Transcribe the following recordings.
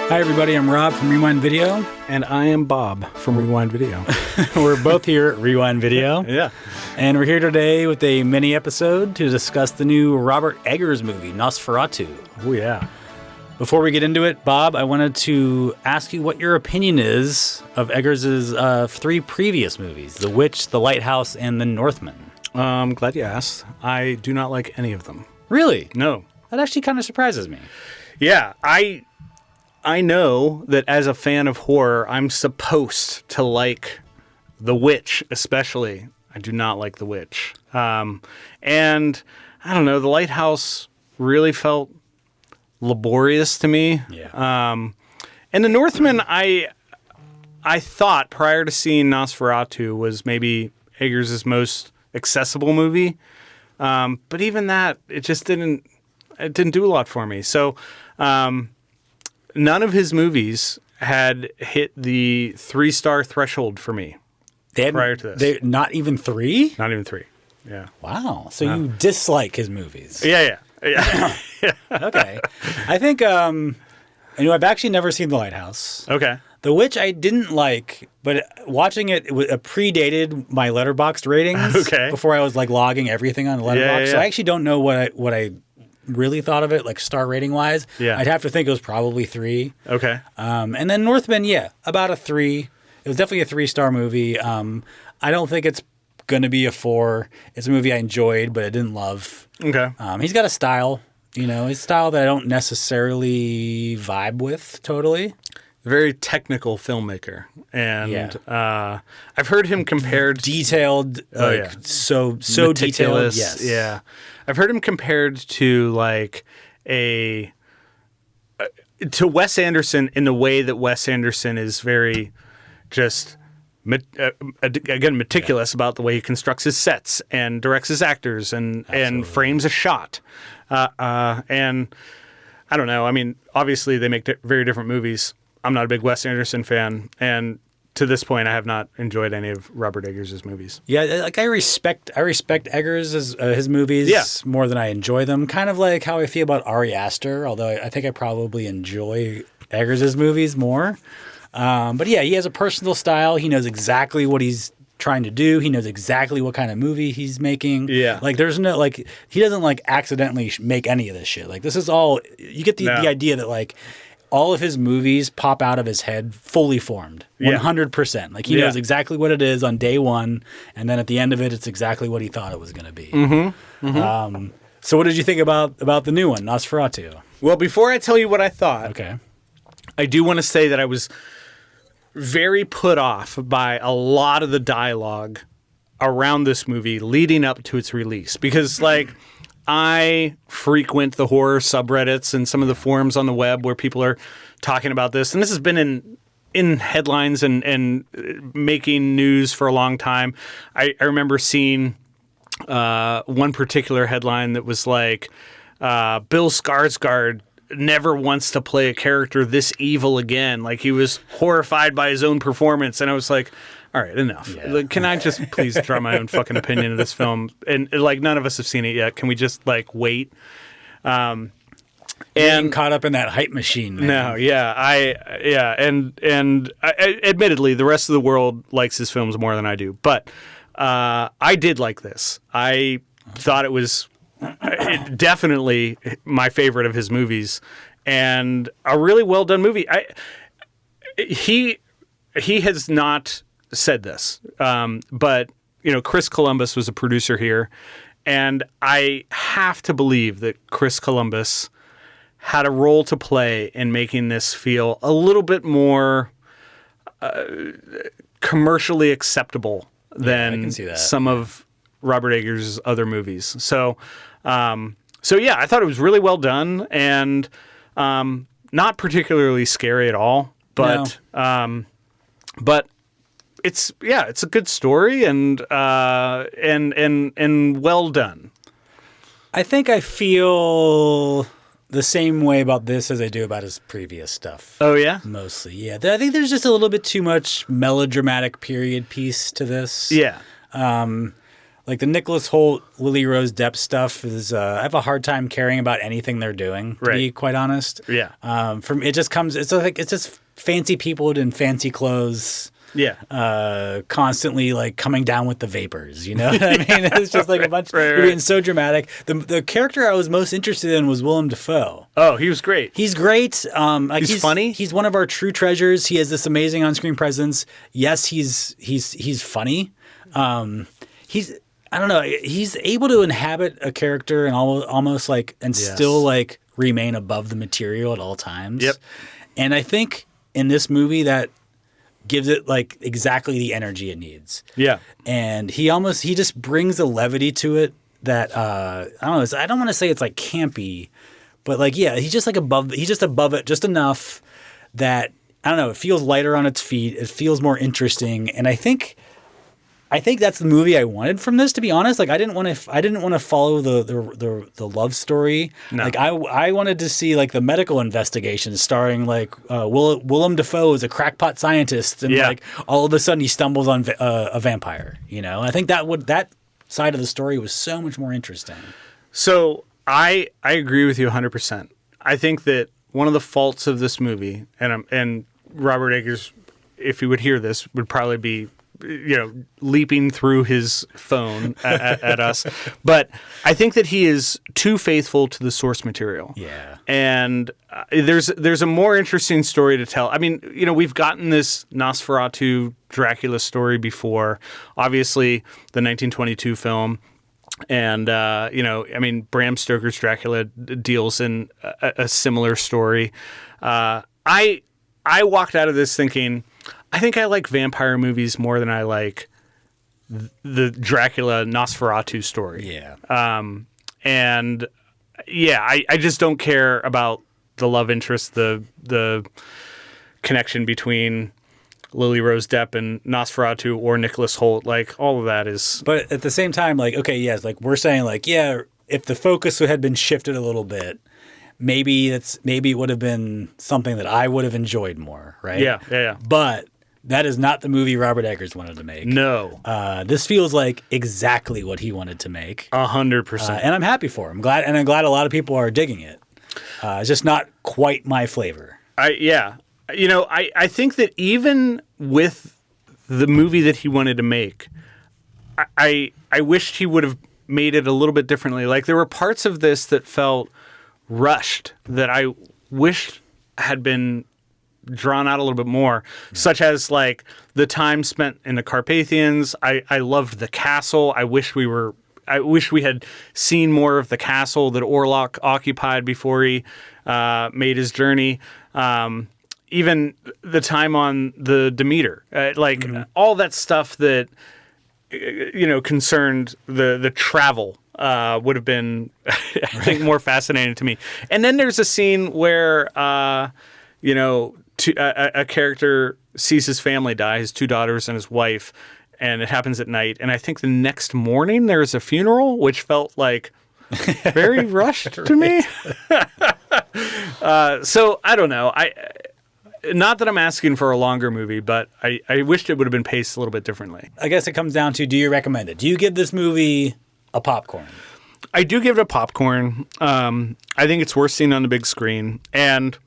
Hi everybody, I'm Rob from Rewind Video. And I am Bob from Rewind Video. We're both here at Rewind Video. Yeah. And we're here today with a mini episode to discuss the new Robert Eggers movie, Nosferatu. Oh, yeah. Before we get into it, Bob, I wanted to ask you what your opinion is of Eggers' three previous movies, The Witch, The Lighthouse, and The Northman. Glad you asked. I do not like any of them. Really? No. That actually kind of surprises me. Yeah, I know that as a fan of horror, I'm supposed to like The Witch, especially. I do not like The Witch. And I don't know, The Lighthouse really felt laborious to me. Yeah. And The Northman, I thought prior to seeing Nosferatu was maybe Eggers' most accessible movie. But even that, it just didn't do a lot for me. So, none of his movies had hit the 3-star threshold for me prior to this. Not even 3? Not even 3. Yeah. Wow. So you dislike his movies. Yeah. Okay. I think, I've actually never seen The Lighthouse. Okay. The Witch I didn't like, but watching it predated my Letterboxd ratings. Okay. Before I was like logging everything on the Letterboxd. Yeah. So I actually don't know what I really thought of it, like star rating wise. Yeah. I'd have to think it was probably 3. Okay. And then Northman, about a 3. It was definitely a 3-star movie. I don't think it's going to be a 4. It's a movie I enjoyed, but I didn't love. Okay. He's got a style, his style that I don't necessarily vibe with totally. Very technical filmmaker. And I've heard him compared... Detailed, so detailed. Meticulous. Yes. Yeah. I've heard him compared to like to Wes Anderson in the way that Wes Anderson is very just meticulous about the way he constructs his sets and directs his actors and frames a shot. And I don't know. I mean, obviously they make very different movies. I'm not a big Wes Anderson fan, and to this point, I have not enjoyed any of Robert Eggers' movies. Yeah, like I respect Eggers' his movies more than I enjoy them. Kind of like how I feel about Ari Aster, although I think I probably enjoy Eggers' movies more. But yeah, he has a personal style. He knows exactly what he's trying to do. He knows exactly what kind of movie he's making. Yeah. Like there's no he doesn't accidentally make any of this shit. Like this is all you get the idea that all of his movies pop out of his head fully formed, 100%. Like he knows exactly what it is on day one, and then at the end of it, it's exactly what he thought it was going to be. Mm-hmm. Mm-hmm. So what did you think about the new one, Nosferatu? Well, before I tell you what I thought, okay, I do want to say that I was very put off by a lot of the dialogue around this movie leading up to its release, because I frequent the horror subreddits and some of the forums on the web where people are talking about this. And this has been in headlines and making news for a long time. I remember seeing one particular headline that was like, Bill Skarsgård never wants to play a character this evil again. Like he was horrified by his own performance. And I was like, all right, enough. Yeah. Can I just please draw my own fucking opinion of this film? And none of us have seen it yet. Can we just wait? And caught up in that hype machine, man. No, and admittedly, the rest of the world likes his films more than I do. But I did like this. I thought it was definitely my favorite of his movies, and a really well done movie. He has not said this, but Chris Columbus was a producer here, and I have to believe that Chris Columbus had a role to play in making this feel a little bit more commercially acceptable than some of Robert Eggers' other movies. So yeah, I thought it was really well done and not particularly scary at all, but it's a good story and well done. I think I feel the same way about this as I do about his previous stuff. Oh yeah? Mostly, yeah. I think there's just a little bit too much melodramatic period piece to this. Yeah. like the Nicholas Hoult, Lily Rose Depp stuff is I have a hard time caring about anything they're doing, to be quite honest. Yeah. From it just comes it's like it's just fancy people in fancy clothes. Yeah. Constantly like coming down with the vapors, you know what I mean? It's just like a bunch of being so dramatic. The character I was most interested in was Willem Dafoe. Oh, he was great. He's great. He's funny. He's one of our true treasures. He has this amazing on-screen presence. Yes, he's funny. I don't know. He's able to inhabit a character and almost like and still like remain above the material at all times. Yep. And I think in this movie that gives it like exactly the energy it needs. Yeah. And he just brings a levity to it that I don't know. I don't want to say it's like campy, but like he's just above it just enough that I don't know. It feels lighter on its feet. It feels more interesting, and I think that's the movie I wanted from this. To be honest, like I didn't want to follow the love story. No. Like I wanted to see like the medical investigation starring like Willem Dafoe as a crackpot scientist, and like all of a sudden he stumbles on a vampire. You know, I think that side of the story was so much more interesting. So I agree with you 100%. I think that one of the faults of this movie, and Robert Eggers, if he would hear this, would probably be leaping through his phone at us. But I think that he is too faithful to the source material. Yeah. And there's a more interesting story to tell. I mean, we've gotten this Nosferatu Dracula story before. Obviously, the 1922 film. And, Bram Stoker's Dracula deals in a similar story. I walked out of this thinking, I think I like vampire movies more than I like the Dracula Nosferatu story. Yeah. I just don't care about the love interest, the connection between Lily Rose Depp and Nosferatu or Nicholas Hoult. Like, all of that is... But at the same time, like, okay, yes, like we're saying like, yeah, if the focus had been shifted a little bit, maybe it would have been something that I would have enjoyed more, right? Yeah. But that is not the movie Robert Eggers wanted to make. No. This feels like exactly what he wanted to make. 100%. And I'm happy for him. I'm glad a lot of people are digging it. It's just not quite my flavor. I think that even with the movie that he wanted to make, I wished he would have made it a little bit differently. Like, there were parts of this that felt rushed that I wished had been drawn out a little bit more, such as like the time spent in the Carpathians. I loved the castle. I wish we had seen more of the castle that Orlok occupied before he made his journey. Even the time on the Demeter, all that stuff that concerned the travel would have been, I think, more fascinating to me. And then there's a scene where a character sees his family die, his two daughters and his wife, and it happens at night. And I think the next morning there's a funeral, which felt like very rushed to me. So I don't know. Not that I'm asking for a longer movie, but I wished it would have been paced a little bit differently. I guess it comes down to, do you recommend it? Do you give this movie a popcorn? I do give it a popcorn. I think it's worth seeing on the big screen. And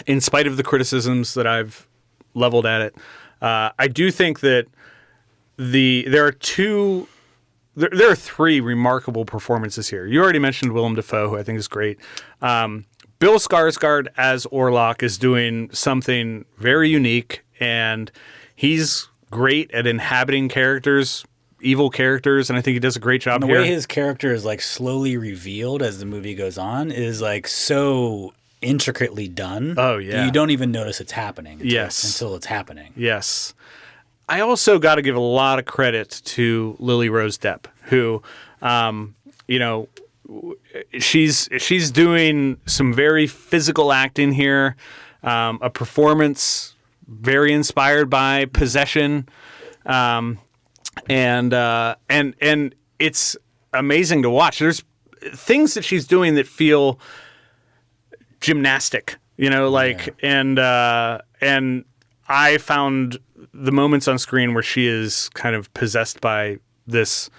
in spite of the criticisms that I've leveled at it, I do think that there are three remarkable performances here. You already mentioned Willem Dafoe, who I think is great. Bill Skarsgård as Orlok is doing something very unique, and he's great at inhabiting evil characters, and I think he does a great job and the here. way his character is like slowly revealed as the movie goes on is like so intricately done. Oh, yeah. You don't even notice it's happening until it's happening. Yes. I also got to give a lot of credit to Lily Rose Depp, who, she's doing some very physical acting here, a performance very inspired by Possession, and it's amazing to watch. There's things that she's doing that feel gymnastic, and I found the moments on screen where she is kind of possessed by this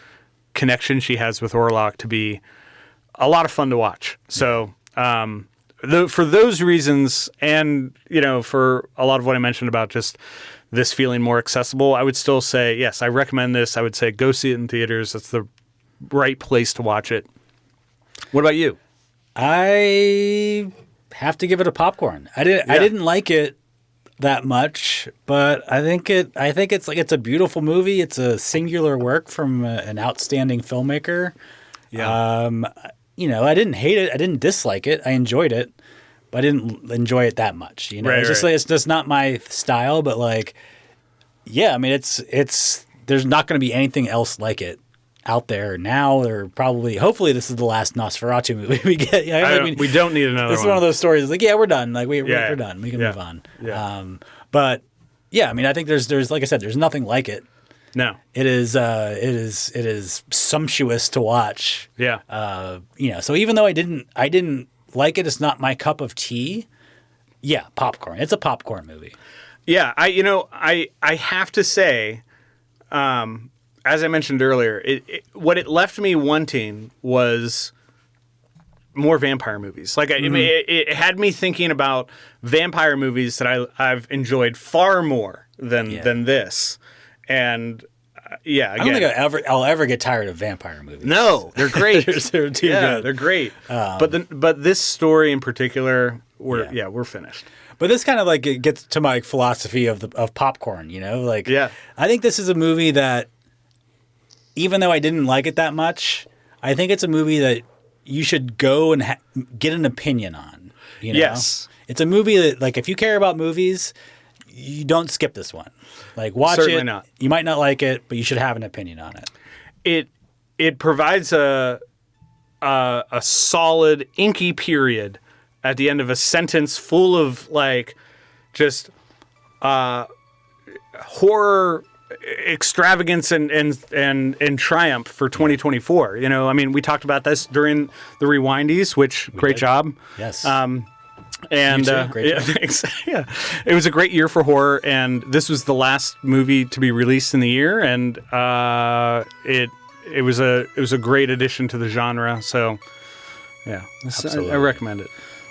connection she has with Orlok to be a lot of fun to watch. So for those reasons, and for a lot of what I mentioned about just this feeling more accessible, I would still say, yes, I recommend this. I would say go see it in theaters. That's the right place to watch it. What about you? I have to give it a popcorn. I didn't like it that much, but I think it's a beautiful movie. It's a singular work from an outstanding filmmaker. Yeah. I didn't hate it. I didn't dislike it. I enjoyed it, but I didn't enjoy it that much. It's just not my style. But it's there's not going to be anything else like it out there now. Or hopefully, this is the last Nosferatu movie we get. We don't need another. It's one of those stories. We're done. We're done. We can move on. Yeah. I think there's like I said, there's nothing like it. No, it is sumptuous to watch. Yeah. So even though I didn't like it, it's not my cup of tea. Yeah, popcorn. It's a popcorn movie. Yeah, I have to say, as I mentioned earlier, what it left me wanting was more vampire movies. It had me thinking about vampire movies that I've enjoyed far more than this. And I don't think I'll ever get tired of vampire movies. No, they're great. they're too good. They're great. But this story in particular, we're finished. But this kind of it gets to my philosophy of popcorn. I think this is a movie that, even though I didn't like it that much, I think it's a movie that you should go and get an opinion on. Yes, it's a movie that if you care about movies, you don't skip this one. Watch Certainly it. Not. You might not like it, but you should have an opinion on it. It provides a solid inky period at the end of a sentence full of just horror extravagance and triumph for 2024. We talked about this during the Rewindies, which great job. Yes. And great job. Thanks. Yeah, it was a great year for horror, and this was the last movie to be released in the year, and it was a great addition to the genre. So, yeah, I recommend it.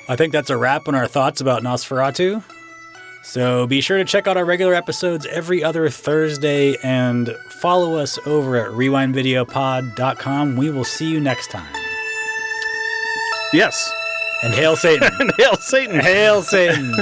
I think that's a wrap on our thoughts about Nosferatu. So be sure to check out our regular episodes every other Thursday and follow us over at rewindvideopod.com. We will see you next time. Yes. And hail Satan. And hail Satan. Hail Satan.